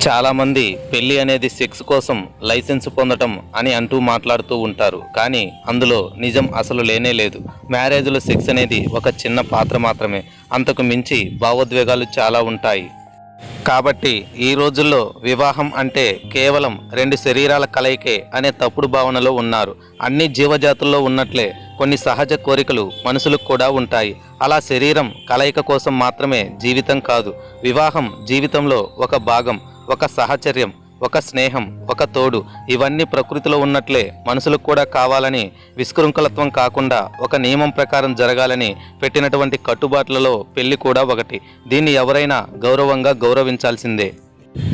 చాలామంది పెళ్లి అనేది సెక్స్ కోసం లైసెన్స్ పొందటం అని అంటూ మాట్లాడుతూ ఉంటారు. కానీ అందులో నిజం అసలు లేనే లేదు. మ్యారేజ్లో సెక్స్ అనేది ఒక చిన్న పాత్ర మాత్రమే. అంతకు మించి భావోద్వేగాలు చాలా ఉంటాయి. కాబట్టి ఈ రోజుల్లో వివాహం అంటే కేవలం రెండు శరీరాల కలయికే అనే తప్పుడు భావనలో ఉన్నారు. అన్ని జీవజాతుల్లో ఉన్నట్లే కొన్ని సహజ కోరికలు మనుషులకు కూడా ఉంటాయి. అలా శరీరం కలయిక కోసం మాత్రమే జీవితం కాదు. వివాహం జీవితంలో ఒక భాగం, ఒక సహచర్యం, ఒక స్నేహం, ఒక తోడు. ఇవన్నీ ప్రకృతిలో ఉన్నట్లే మనుషులకు కూడా కావాలని, విశృంఖలత్వం కాకుండా ఒక నియమం ప్రకారం జరగాలని పెట్టినటువంటి కట్టుబాట్లలో పెళ్లి కూడా ఒకటి. దీన్ని ఎవరైనా గౌరవంగా గౌరవించాల్సిందే.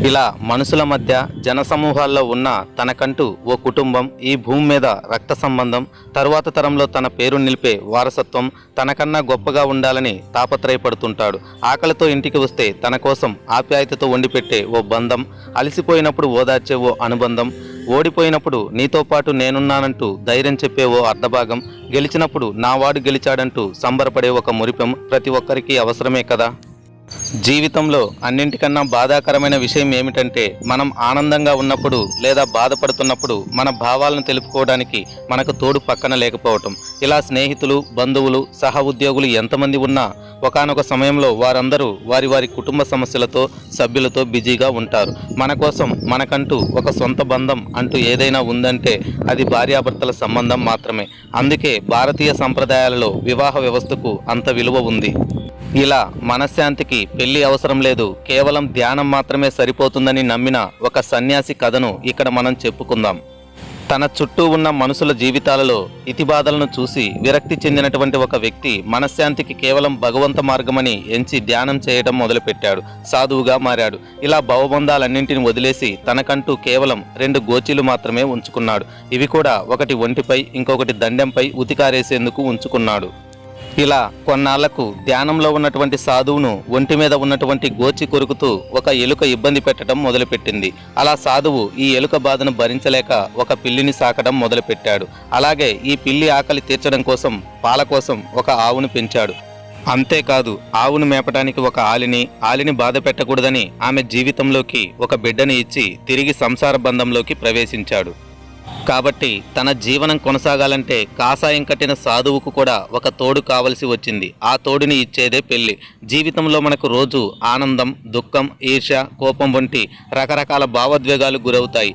ఇలా మనుషుల మధ్య జనసమూహాల్లో ఉన్న తనకంటూ ఓ కుటుంబం, ఈ భూమి మీద రక్త సంబంధం, తరువాత తరంలో తన పేరు నిలిపే వారసత్వం, తనకన్నా గొప్పగా ఉండాలని తాపత్రయపడుతుంటాడు. ఆకలితో ఇంటికి వస్తే తన కోసం ఆప్యాయతతో వండిపెట్టే ఓ బంధం, అలసిపోయినప్పుడు ఓదార్చే ఓ అనుబంధం, ఓడిపోయినప్పుడు నీతో పాటు నేనున్నానంటూ ధైర్యం చెప్పే ఓ అర్ధభాగం, గెలిచినప్పుడు నావాడు గెలిచాడంటూ సంబరపడే ఒక మురిపెం ప్రతి ఒక్కరికి అవసరమే కదా. జీవితంలో అన్నింటికన్నా బాధాకరమైన విషయం ఏమిటంటే, మనం ఆనందంగా ఉన్నప్పుడు లేదా బాధపడుతున్నప్పుడు మన భావాలను తెలుపుకోవడానికి మనకు తోడు పక్కన లేకపోవటం. ఇలా స్నేహితులు, బంధువులు, సహ ఉద్యోగులు ఎంతమంది ఉన్నా ఒకానొక సమయంలో వారందరూ వారి వారి కుటుంబ సమస్యలతో, సభ్యులతో బిజీగా ఉంటారు. మన కోసం మనకంటూ ఒక సొంత బంధం అంటూ ఏదైనా ఉందంటే అది భార్యాభర్తల సంబంధం మాత్రమే. అందుకే భారతీయ సంప్రదాయాలలో వివాహ వ్యవస్థకు అంత విలువ ఉంది. ఇలా మనశ్శాంతికి పెళ్లి అవసరం లేదు, కేవలం ధ్యానం మాత్రమే సరిపోతుందని నమ్మిన ఒక సన్యాసి కథను ఇక్కడ మనం చెప్పుకుందాం. తన చుట్టూ ఉన్న మనుషుల జీవితాలలో ఇతిబాధలను చూసి విరక్తి చెందినటువంటి ఒక వ్యక్తి మనశ్శాంతికి కేవలం భగవంత మార్గమని ఎంచి ధ్యానం చేయడం మొదలుపెట్టాడు. సాధువుగా మారాడు. ఇలా భవబంధాలన్నింటిని వదిలేసి తనకంటూ కేవలం 2 గోచీలు మాత్రమే ఉంచుకున్నాడు. ఇవి కూడా ఒకటి ఒంటిపై, ఇంకొకటి దండెంపై ఉతికారేసేందుకు ఉంచుకున్నాడు. ఇలా కొన్నాళ్లకు ధ్యానంలో ఉన్నటువంటి సాధువును ఒంటి మీద ఉన్నటువంటి గోచి కొరుకుతూ ఒక ఎలుక ఇబ్బంది పెట్టడం మొదలుపెట్టింది. అలా సాధువు ఈ ఎలుక బాధను భరించలేక ఒక పిల్లిని సాకడం మొదలుపెట్టాడు. అలాగే ఈ పిల్లి ఆకలి తీర్చడం కోసం, పాల కోసం ఒక ఆవును పెంచాడు. అంతేకాదు, ఆవును మేపటానికి ఒక ఆలిని బాధ పెట్టకూడదని ఆమె జీవితంలోకి ఒక బిడ్డని ఇచ్చి తిరిగి సంసార బంధంలోకి ప్రవేశించాడు. కాబట్టి తన జీవనం కొనసాగాలంటే కాషాయం కట్టిన సాధువుకు కూడా ఒక తోడు కావలసి వచ్చింది. ఆ తోడుని ఇచ్చేదే పెళ్లి. జీవితంలో మనకు రోజు ఆనందం, దుఃఖం, ఈర్ష్య, కోపం వంటి రకరకాల భావోద్వేగాలు గురవుతాయి.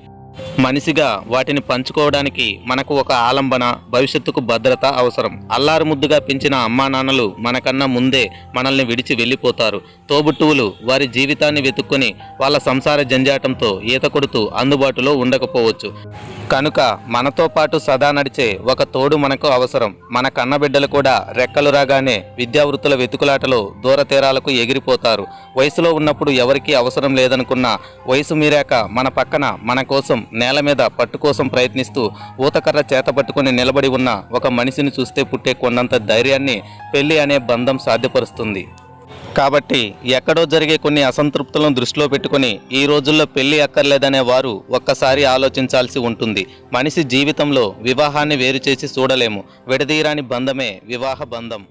మనిషిగా వాటిని పంచుకోవడానికి మనకు ఒక ఆలంబన, భవిష్యత్తుకు భద్రత అవసరం. అల్లారు ముద్దుగా పెంచిన అమ్మా నాన్నలు మనకన్నా ముందే మనల్ని విడిచి వెళ్ళిపోతారు. తోబుట్టువులు వారి జీవితాన్ని వెతుక్కొని వాళ్ళ సంసార జంజాటంతో ఈత కొడుతూ అందుబాటులో ఉండకపోవచ్చు. కనుక మనతో పాటు సదా నడిచే ఒక తోడు మనకు అవసరం. మన కన్నబిడ్డలు కూడా రెక్కలు రాగానే విద్యావృత్తుల వెతుకులాటలో దూర తీరాలకు ఎగిరిపోతారు. వయసులో ఉన్నప్పుడు ఎవరికీ అవసరం లేదనుకున్నా వయసు మీరాక మన పక్కన మన కోసం నేల మీద పట్టు కోసం ప్రయత్నిస్తూ ఊతకర్ర చేత పట్టుకుని నిలబడి ఉన్న ఒక మనిషిని చూస్తే పుట్టే కొన్నంత ధైర్యాన్ని పెళ్లి అనే బంధం సాధ్యపరుస్తుంది. కాబట్టి ఎక్కడో జరిగే కొన్ని అసంతృప్తులను దృష్టిలో పెట్టుకుని ఈ రోజుల్లో పెళ్లి అక్కర్లేదనే వారు ఒక్కసారి ఆలోచించాల్సి ఉంటుంది. మనిషి జీవితంలో వివాహాన్ని వేరు చేసి చూడలేము. విడదీయరాని బంధమే వివాహ బంధం.